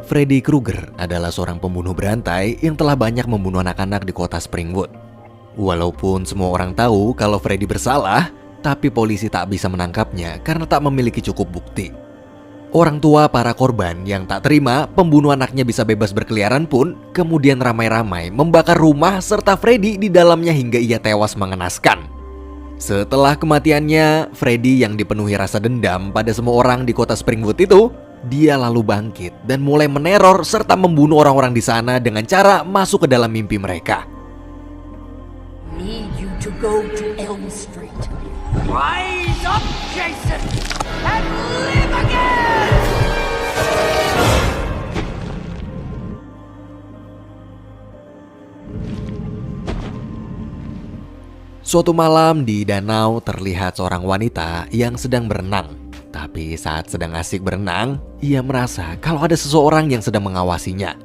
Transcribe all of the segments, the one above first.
Freddy Krueger adalah seorang pembunuh berantai yang telah banyak membunuh anak-anak di kota Springwood. Walaupun semua orang tahu kalau Freddy bersalah, tapi polisi tak bisa menangkapnya karena tak memiliki cukup bukti. Orang tua para korban yang tak terima pembunuh anaknya bisa bebas berkeliaran pun kemudian ramai-ramai membakar rumah serta Freddy di dalamnya hingga ia tewas mengenaskan. Setelah kematiannya, Freddy yang dipenuhi rasa dendam pada semua orang di kota Springwood itu, dia lalu bangkit dan mulai meneror serta membunuh orang-orang di sana dengan cara masuk ke dalam mimpi mereka. Need you to go to Elm Street. Rise up, Jason, and live again! Suatu malam di danau terlihat seorang wanita yang sedang berenang. Tapi saat sedang asik berenang, ia merasa kalau ada seseorang yang sedang mengawasinya.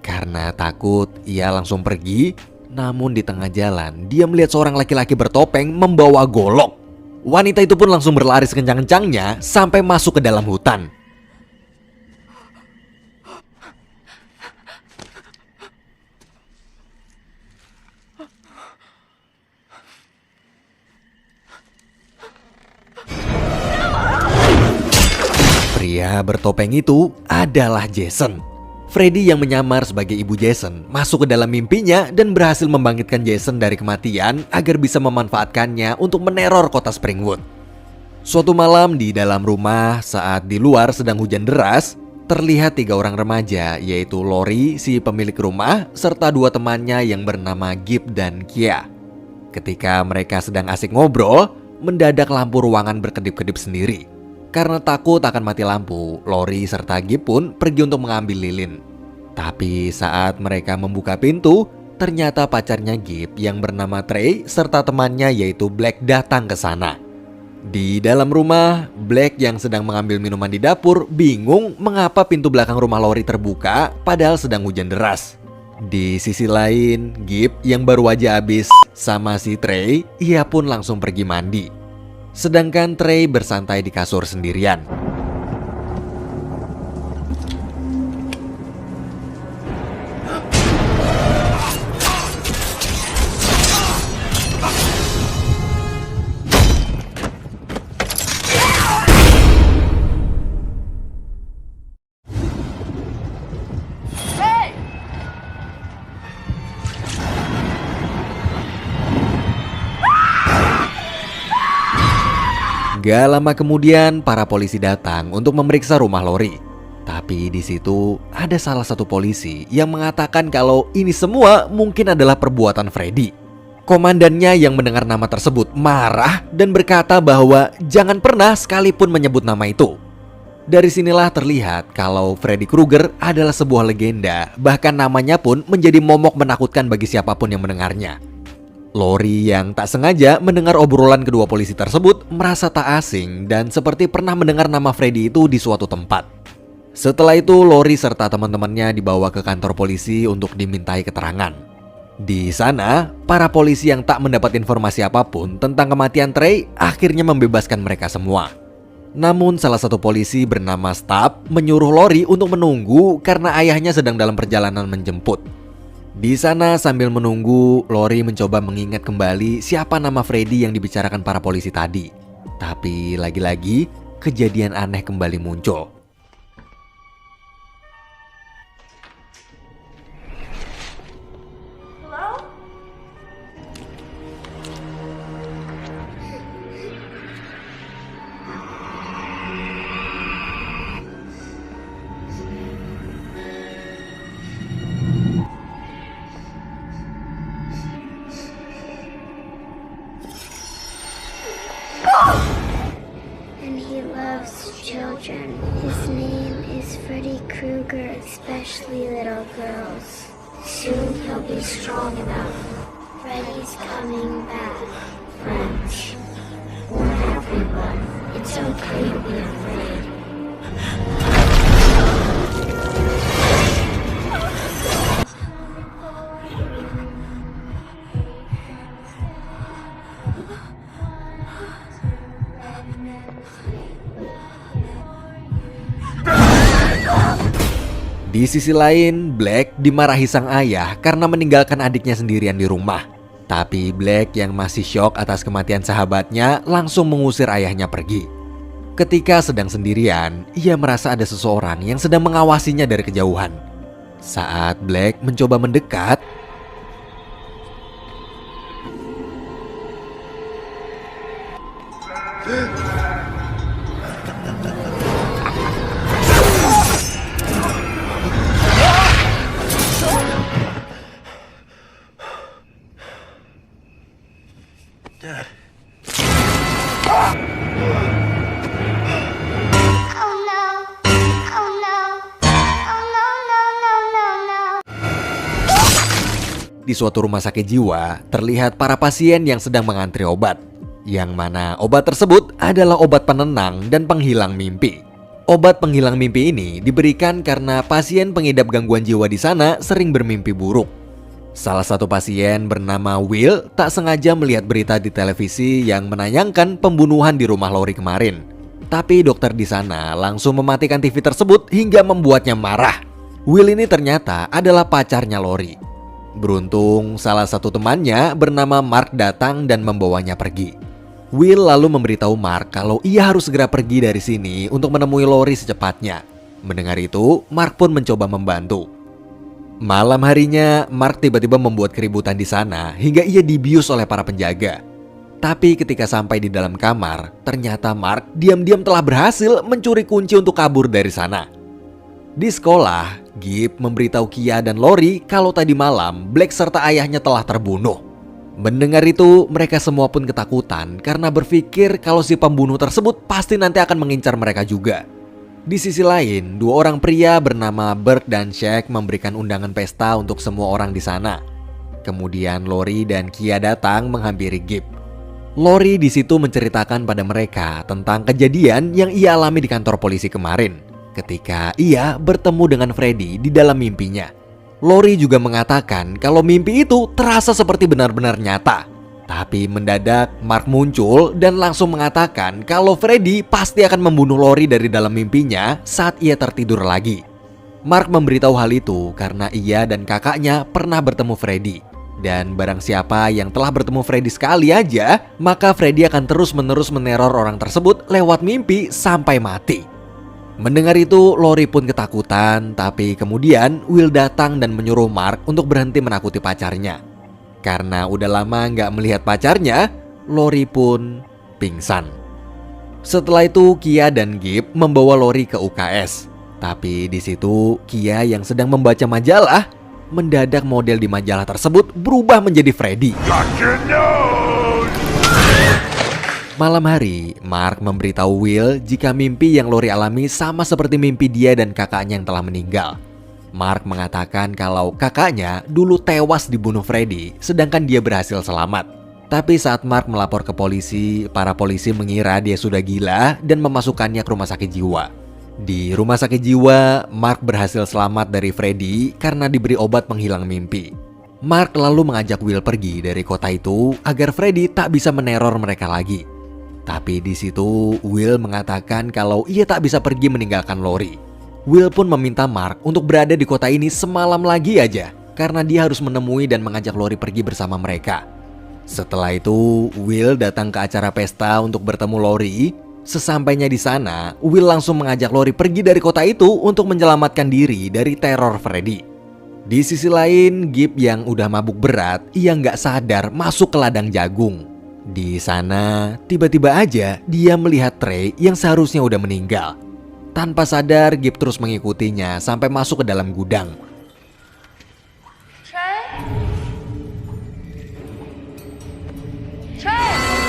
Karena takut, ia langsung pergi. Namun di tengah jalan, dia melihat seorang laki-laki bertopeng membawa golok. Wanita itu pun langsung berlari sekencang-kencangnya sampai masuk ke dalam hutan. Pria bertopeng itu adalah Jason. Freddy yang menyamar sebagai ibu Jason masuk ke dalam mimpinya dan berhasil membangkitkan Jason dari kematian agar bisa memanfaatkannya untuk meneror kota Springwood. Suatu malam di dalam rumah saat di luar sedang hujan deras, terlihat 3 orang remaja yaitu Lori si pemilik rumah serta 2 temannya yang bernama Gib dan Kia. Ketika mereka sedang asik ngobrol, mendadak lampu ruangan berkedip-kedip sendiri. Karena takut akan mati lampu, Lori serta Gib pun pergi untuk mengambil lilin. Tapi saat mereka membuka pintu, ternyata pacarnya Gib yang bernama Trey serta temannya yaitu Black datang ke sana. Di dalam rumah, Black yang sedang mengambil minuman di dapur bingung mengapa pintu belakang rumah Lori terbuka padahal sedang hujan deras. Di sisi lain, Gib yang baru aja habis sama si Trey, ia pun langsung pergi mandi. Sedangkan Trey bersantai di kasur sendirian. Gak lama kemudian, para polisi datang untuk memeriksa rumah Lori. Tapi di situ ada salah satu polisi yang mengatakan kalau ini semua mungkin adalah perbuatan Freddy. Komandannya yang mendengar nama tersebut marah dan berkata bahwa jangan pernah sekalipun menyebut nama itu. Dari sinilah terlihat kalau Freddy Krueger adalah sebuah legenda, bahkan namanya pun menjadi momok menakutkan bagi siapapun yang mendengarnya. Lori yang tak sengaja mendengar obrolan kedua polisi tersebut merasa tak asing dan seperti pernah mendengar nama Freddy itu di suatu tempat. Setelah itu Lori serta teman-temannya dibawa ke kantor polisi untuk dimintai keterangan. Di sana, para polisi yang tak mendapat informasi apapun tentang kematian Trey akhirnya membebaskan mereka semua. Namun salah satu polisi bernama Stab menyuruh Lori untuk menunggu karena ayahnya sedang dalam perjalanan menjemput. Di sana sambil menunggu, Lori mencoba mengingat kembali siapa nama Freddy yang dibicarakan para polisi tadi. Tapi lagi-lagi, kejadian aneh kembali muncul. And he loves children. His name is Freddy Krueger, especially little girls. Soon he'll be strong enough. Freddy's coming back, friends. Warn everyone. It's okay to be afraid. Di sisi lain, Black dimarahi sang ayah karena meninggalkan adiknya sendirian di rumah. Tapi Black yang masih syok atas kematian sahabatnya langsung mengusir ayahnya pergi. Ketika sedang sendirian, ia merasa ada seseorang yang sedang mengawasinya dari kejauhan. Saat Black mencoba mendekat, Oh no. Oh no. Oh no, no, no, no, no. di suatu rumah sakit jiwa, terlihat para pasien yang sedang mengantri obat. Yang mana obat tersebut adalah obat penenang dan penghilang mimpi. Obat penghilang mimpi ini diberikan karena pasien pengidap gangguan jiwa di sana sering bermimpi buruk. Salah satu pasien bernama Will tak sengaja melihat berita di televisi yang menayangkan pembunuhan di rumah Lori kemarin. Tapi dokter di sana langsung mematikan TV tersebut hingga membuatnya marah. Will ini ternyata adalah pacarnya Lori. Beruntung salah satu temannya bernama Mark datang dan membawanya pergi. Will lalu memberitahu Mark kalau ia harus segera pergi dari sini untuk menemui Lori secepatnya. Mendengar itu, Mark pun mencoba membantu. Malam harinya, Mark tiba-tiba membuat keributan di sana hingga ia dibius oleh para penjaga. Tapi ketika sampai di dalam kamar, ternyata Mark diam-diam telah berhasil mencuri kunci untuk kabur dari sana. Di sekolah, Gibb memberitahu Kia dan Lori kalau tadi malam Black serta ayahnya telah terbunuh. Mendengar itu, mereka semua pun ketakutan karena berpikir kalau si pembunuh tersebut pasti nanti akan mengincar mereka juga. Di sisi lain, dua orang pria bernama Bert dan Shaq memberikan undangan pesta untuk semua orang di sana. Kemudian Lori dan Kia datang menghampiri Gibb. Lori di situ menceritakan pada mereka tentang kejadian yang ia alami di kantor polisi kemarin, ketika ia bertemu dengan Freddy di dalam mimpinya. Lori juga mengatakan kalau mimpi itu terasa seperti benar-benar nyata. Tapi mendadak Mark muncul dan langsung mengatakan kalau Freddy pasti akan membunuh Lori dari dalam mimpinya saat ia tertidur lagi. Mark memberitahu hal itu karena ia dan kakaknya pernah bertemu Freddy. Dan barang siapa yang telah bertemu Freddy sekali aja, maka Freddy akan terus-menerus meneror orang tersebut lewat mimpi sampai mati. Mendengar itu, Lori pun ketakutan, tapi kemudian Will datang dan menyuruh Mark untuk berhenti menakuti pacarnya. Karena udah lama nggak melihat pacarnya, Lori pun pingsan. Setelah itu, Kia dan Gibb membawa Lori ke UKS. Tapi di situ, Kia yang sedang membaca majalah, mendadak model di majalah tersebut berubah menjadi Freddy. Malam hari, Mark memberitahu Will jika mimpi yang Lori alami sama seperti mimpi dia dan kakaknya yang telah meninggal. Mark mengatakan kalau kakaknya dulu tewas dibunuh Freddy, sedangkan dia berhasil selamat. Tapi saat Mark melapor ke polisi, para polisi mengira dia sudah gila dan memasukkannya ke rumah sakit jiwa. Di rumah sakit jiwa, Mark berhasil selamat dari Freddy karena diberi obat penghilang mimpi. Mark lalu mengajak Will pergi dari kota itu agar Freddy tak bisa meneror mereka lagi. Tapi di situ Will mengatakan kalau ia tak bisa pergi meninggalkan Lori. Will pun meminta Mark untuk berada di kota ini semalam lagi aja karena dia harus menemui dan mengajak Lori pergi bersama mereka. Setelah itu, Will datang ke acara pesta untuk bertemu Lori. Sesampainya di sana, Will langsung mengajak Lori pergi dari kota itu untuk menyelamatkan diri dari teror Freddy. Di sisi lain, Gibb yang udah mabuk berat, ia nggak sadar masuk ke ladang jagung. Di sana, tiba-tiba aja dia melihat Trey yang seharusnya udah meninggal. Tanpa sadar, Gibb terus mengikutinya sampai masuk ke dalam gudang. Trey? Trey!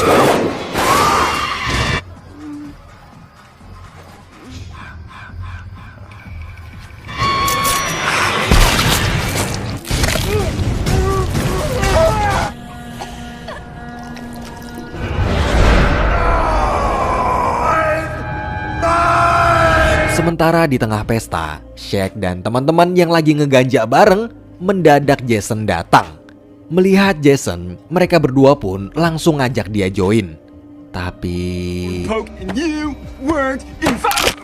Sementara di tengah pesta, Shaq dan teman-teman yang lagi ngeganja bareng, mendadak Jason datang. Melihat Jason, mereka berdua pun langsung ngajak dia join. Tapi... And you weren't invited.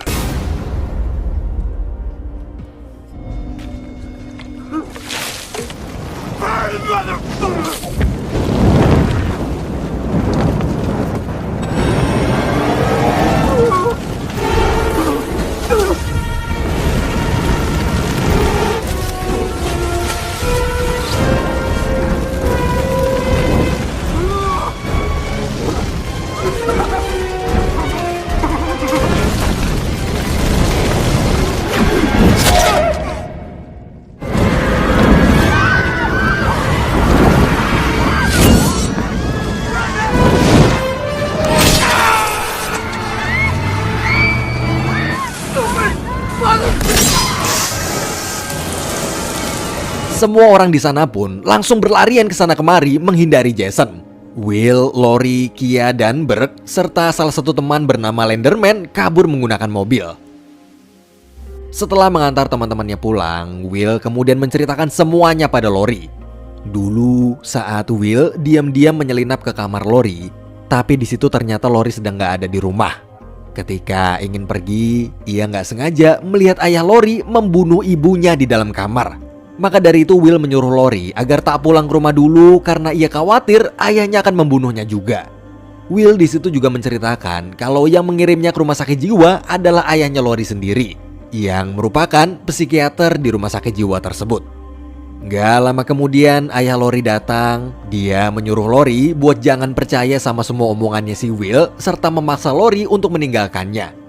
Semua orang di sana pun langsung berlarian ke sana kemari menghindari Jason. Will, Lori, Kia, dan Burke serta salah satu teman bernama Lenderman kabur menggunakan mobil. Setelah mengantar teman-temannya pulang, Will kemudian menceritakan semuanya pada Lori. Dulu saat Will diam-diam menyelinap ke kamar Lori, tapi di situ ternyata Lori sedang nggak ada di rumah. Ketika ingin pergi, ia nggak sengaja melihat ayah Lori membunuh ibunya di dalam kamar. Maka dari itu Will menyuruh Lori agar tak pulang ke rumah dulu karena ia khawatir ayahnya akan membunuhnya juga. Will di situ juga menceritakan kalau yang mengirimnya ke rumah sakit jiwa adalah ayahnya Lori sendiri, yang merupakan psikiater di rumah sakit jiwa tersebut. Gak lama kemudian ayah Lori datang. Dia menyuruh Lori buat jangan percaya sama semua omongannya si Will serta memaksa Lori untuk meninggalkannya.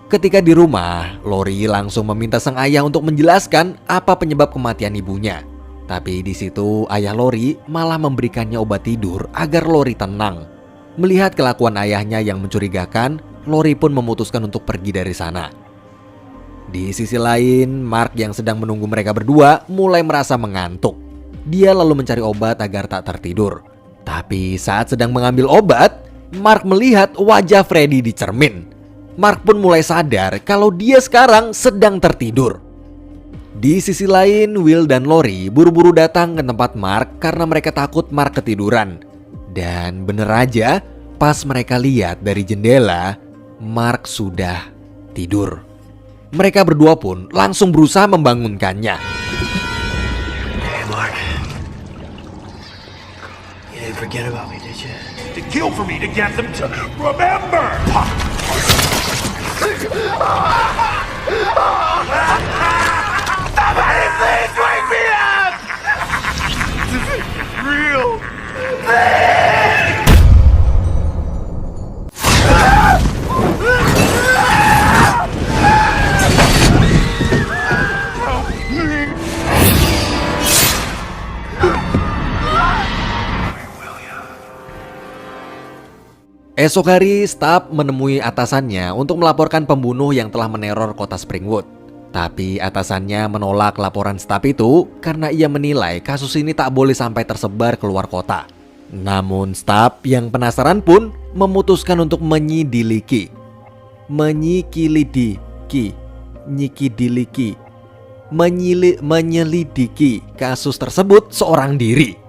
Ketika di rumah, Lori langsung meminta sang ayah untuk menjelaskan apa penyebab kematian ibunya. Tapi di situ ayah Lori malah memberikannya obat tidur agar Lori tenang. Melihat kelakuan ayahnya yang mencurigakan, Lori pun memutuskan untuk pergi dari sana. Di sisi lain, Mark yang sedang menunggu mereka berdua mulai merasa mengantuk. Dia lalu mencari obat agar tak tertidur. Tapi saat sedang mengambil obat, Mark melihat wajah Freddy di cermin. Mark pun mulai sadar kalau dia sekarang sedang tertidur. Di sisi lain, Will dan Lori buru-buru datang ke tempat Mark karena mereka takut Mark ketiduran. Dan bener aja, pas mereka lihat dari jendela, Mark sudah tidur. Mereka berdua pun langsung berusaha membangunkannya. Hey, Mark. You didn't forget about me, did you? To kill for me to get them to remember! Somebody please wake me up! This is real! Esok hari, Stubb menemui atasannya untuk melaporkan pembunuh yang telah meneror kota Springwood. Tapi atasannya menolak laporan Stubb itu karena ia menilai kasus ini tak boleh sampai tersebar keluar kota. Namun Stubb yang penasaran pun memutuskan untuk menyelidiki kasus tersebut seorang diri.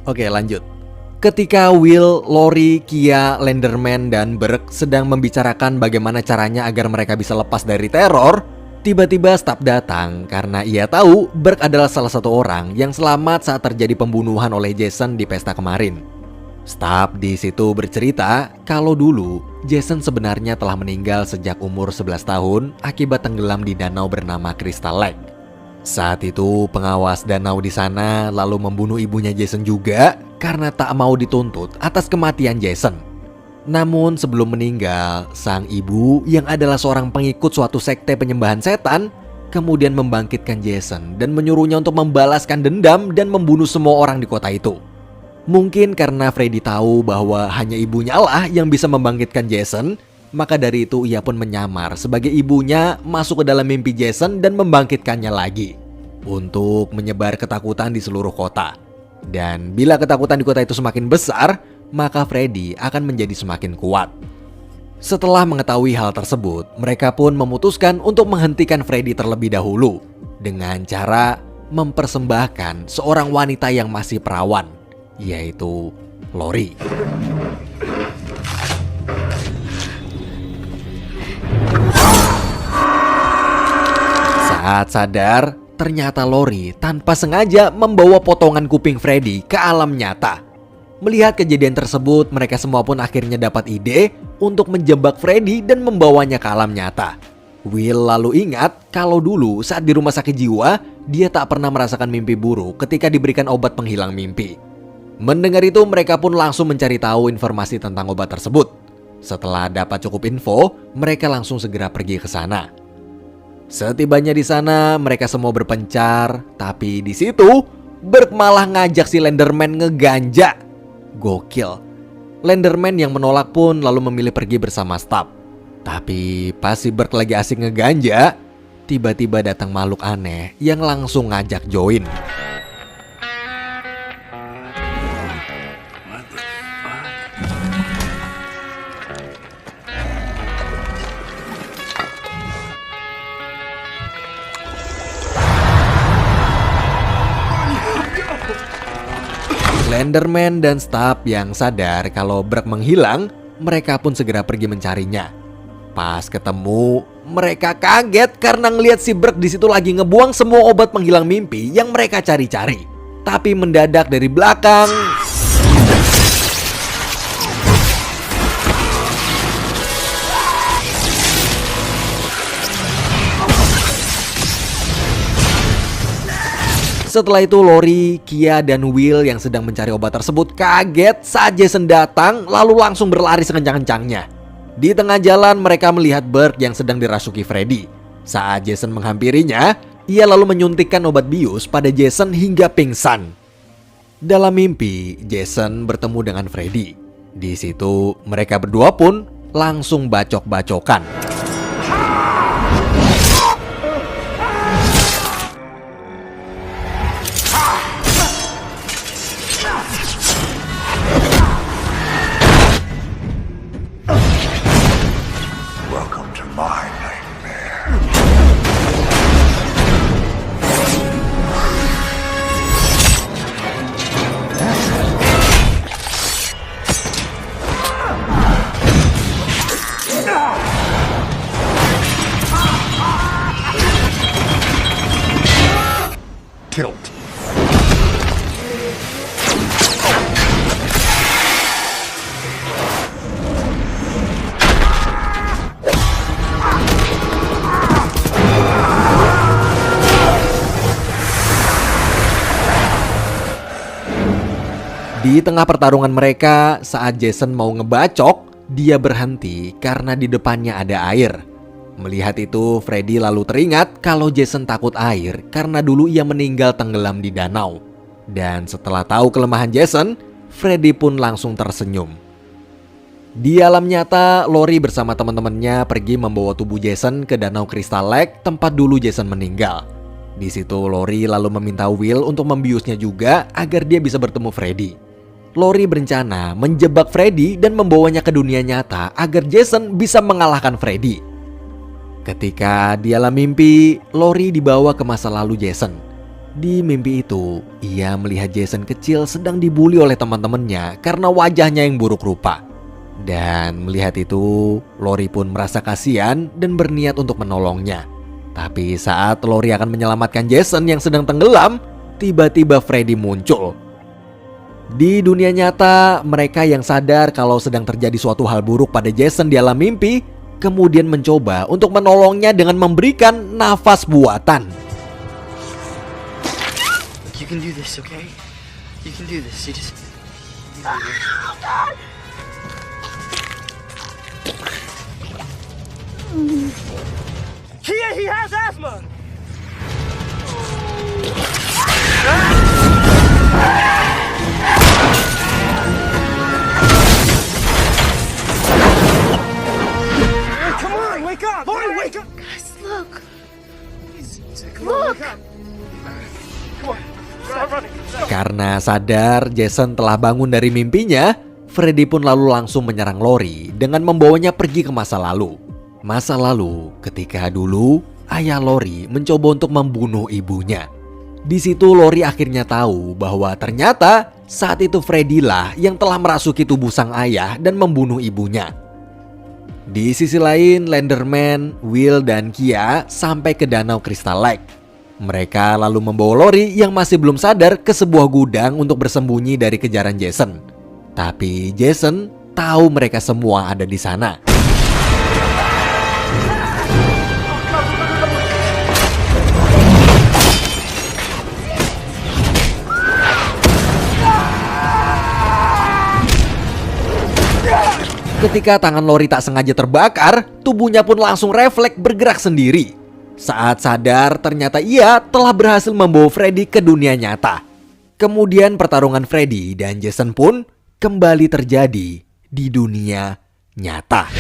Oke, lanjut. Ketika Will, Lori, Kia, Lenderman, dan Burke sedang membicarakan bagaimana caranya agar mereka bisa lepas dari teror, tiba-tiba Stubb datang karena ia tahu Burke adalah salah satu orang yang selamat saat terjadi pembunuhan oleh Jason di pesta kemarin. Stubb di situ bercerita kalau dulu Jason sebenarnya telah meninggal sejak umur 11 tahun akibat tenggelam di danau bernama Crystal Lake. Saat itu pengawas danau di sana lalu membunuh ibunya Jason juga karena tak mau dituntut atas kematian Jason. Namun sebelum meninggal, sang ibu yang adalah seorang pengikut suatu sekte penyembahan setan kemudian membangkitkan Jason dan menyuruhnya untuk membalaskan dendam dan membunuh semua orang di kota itu. Mungkin karena Freddy tahu bahwa hanya ibunya lah yang bisa membangkitkan Jason, maka dari itu ia pun menyamar sebagai ibunya masuk ke dalam mimpi Jason dan membangkitkannya lagi untuk menyebar ketakutan di seluruh kota. Dan bila ketakutan di kota itu semakin besar, maka Freddy akan menjadi semakin kuat. Setelah mengetahui hal tersebut, mereka pun memutuskan untuk menghentikan Freddy terlebih dahulu dengan cara mempersembahkan seorang wanita yang masih perawan, yaitu Lori. Saat sadar, ternyata Lori tanpa sengaja membawa potongan kuping Freddy ke alam nyata. Melihat kejadian tersebut, mereka semua pun akhirnya dapat ide untuk menjebak Freddy dan membawanya ke alam nyata. Will lalu ingat kalau dulu saat di rumah sakit jiwa, dia tak pernah merasakan mimpi buruk ketika diberikan obat penghilang mimpi. Mendengar itu, mereka pun langsung mencari tahu informasi tentang obat tersebut. Setelah dapat cukup info, mereka langsung segera pergi ke sana. Setibanya di sana, mereka semua berpencar, tapi di situ Burke malah ngajak si Lenderman ngeganja. Gokil. Lenderman yang menolak pun lalu memilih pergi bersama staf. Tapi pas si Burke lagi asik ngeganja, tiba-tiba datang makhluk aneh yang langsung ngajak join. Lenderman dan staf yang sadar kalau Burke menghilang, mereka pun segera pergi mencarinya. Pas ketemu, mereka kaget karena ngelihat si Burke di situ lagi ngebuang semua obat penghilang mimpi yang mereka cari-cari. Tapi mendadak dari belakang, setelah itu Lori, Kia, dan Will yang sedang mencari obat tersebut kaget saat Jason datang lalu langsung berlari sekencang-kencangnya. Di tengah jalan mereka melihat Burke yang sedang dirasuki Freddy. Saat Jason menghampirinya, ia lalu menyuntikkan obat bius pada Jason hingga pingsan. Dalam mimpi, Jason bertemu dengan Freddy. Di situ mereka berdua pun langsung bacok-bacokan. Welcome to my nightmare. Tilt. Di tengah pertarungan mereka, saat Jason mau ngebacok, dia berhenti karena di depannya ada air. Melihat itu, Freddy lalu teringat kalau Jason takut air karena dulu ia meninggal tenggelam di danau. Dan setelah tahu kelemahan Jason, Freddy pun langsung tersenyum. Di alam nyata, Lori bersama teman-temannya pergi membawa tubuh Jason ke Danau Crystal Lake, tempat dulu Jason meninggal. Di situ Lori lalu meminta Will untuk membiusnya juga agar dia bisa bertemu Freddy. Lori berencana menjebak Freddy dan membawanya ke dunia nyata agar Jason bisa mengalahkan Freddy. Ketika di alam mimpi, Lori dibawa ke masa lalu Jason. Di mimpi itu, ia melihat Jason kecil sedang dibully oleh teman-temannya karena wajahnya yang buruk rupa. Dan melihat itu, Lori pun merasa kasihan dan berniat untuk menolongnya. Tapi saat Lori akan menyelamatkan Jason yang sedang tenggelam, tiba-tiba Freddy muncul. Di dunia nyata, mereka yang sadar kalau sedang terjadi suatu hal buruk pada Jason di alam mimpi, kemudian mencoba untuk menolongnya dengan memberikan nafas buatan. You can do this, okay? You can do this. You just... He has asthma! Karena sadar Jason telah bangun dari mimpinya, Freddy pun lalu langsung menyerang Lori dengan membawanya pergi ke masa lalu. Masa lalu ketika dulu ayah Lori mencoba untuk membunuh ibunya. Di situ Lori akhirnya tahu bahwa ternyata saat itu Freddy lah yang telah merasuki tubuh sang ayah dan membunuh ibunya. Di sisi lain, Lenderman, Will, dan Kia sampai ke Danau Crystal Lake. Mereka lalu membawa Lori yang masih belum sadar ke sebuah gudang untuk bersembunyi dari kejaran Jason. Tapi Jason tahu mereka semua ada di sana. Ketika tangan Lori tak sengaja terbakar, tubuhnya pun langsung refleks bergerak sendiri. Saat sadar, ternyata ia telah berhasil membawa Freddy ke dunia nyata. Kemudian pertarungan Freddy dan Jason pun kembali terjadi di dunia nyata.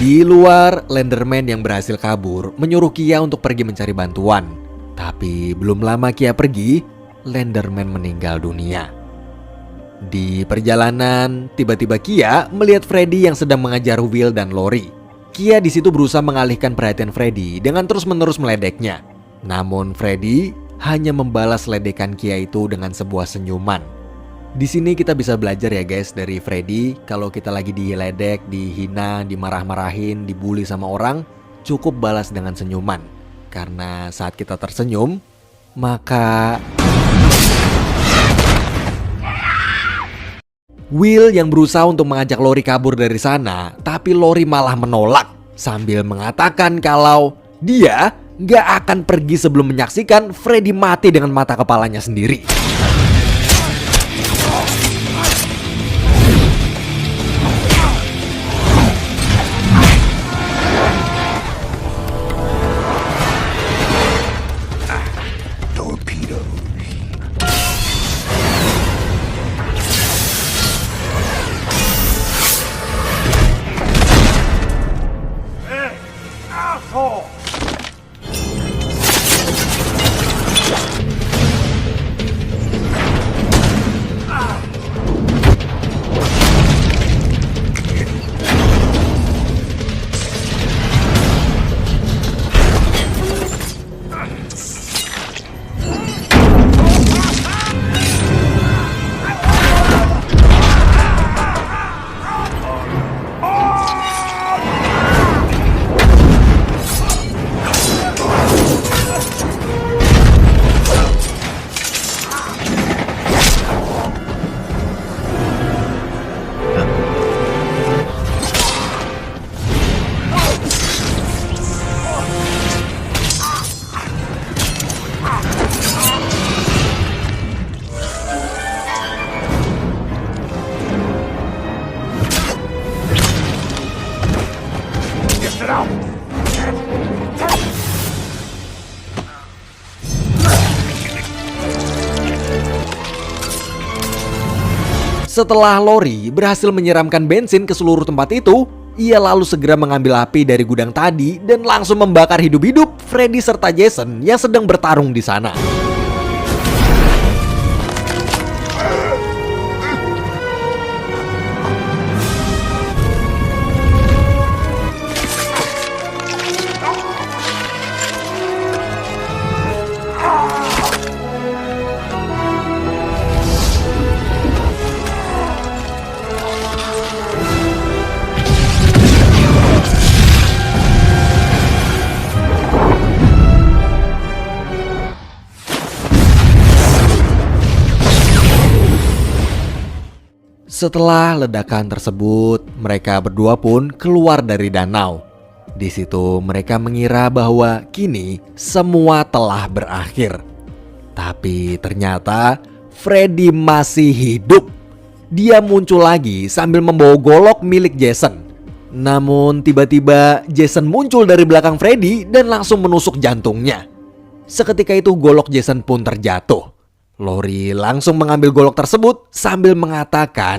Di luar, Lenderman yang berhasil kabur menyuruh Kia untuk pergi mencari bantuan. Tapi belum lama Kia pergi, Lenderman meninggal dunia. Di perjalanan, tiba-tiba Kia melihat Freddy yang sedang mengajar Will dan Lori. Kia di situ berusaha mengalihkan perhatian Freddy dengan terus-menerus meledeknya. Namun Freddy hanya membalas ledekan Kia itu dengan sebuah senyuman. Di sini kita bisa belajar ya guys dari Freddy, kalau kita lagi diledek, dihina, dimarah-marahin, dibully sama orang, cukup balas dengan senyuman. Karena saat kita tersenyum, maka Will yang berusaha untuk mengajak Lori kabur dari sana, tapi Lori malah menolak sambil mengatakan kalau dia gak akan pergi sebelum menyaksikan Freddy mati dengan mata kepalanya sendiri. Setelah Lori berhasil menyiramkan bensin ke seluruh tempat itu, ia lalu segera mengambil api dari gudang tadi dan langsung membakar hidup-hidup Freddy serta Jason yang sedang bertarung di sana. Setelah ledakan tersebut, mereka berdua pun keluar dari danau. Di situ mereka mengira bahwa kini semua telah berakhir. Tapi ternyata Freddy masih hidup. Dia muncul lagi sambil membawa golok milik Jason. Namun tiba-tiba Jason muncul dari belakang Freddy dan langsung menusuk jantungnya. Seketika itu golok Jason pun terjatuh. Lori langsung mengambil golok tersebut sambil mengatakan,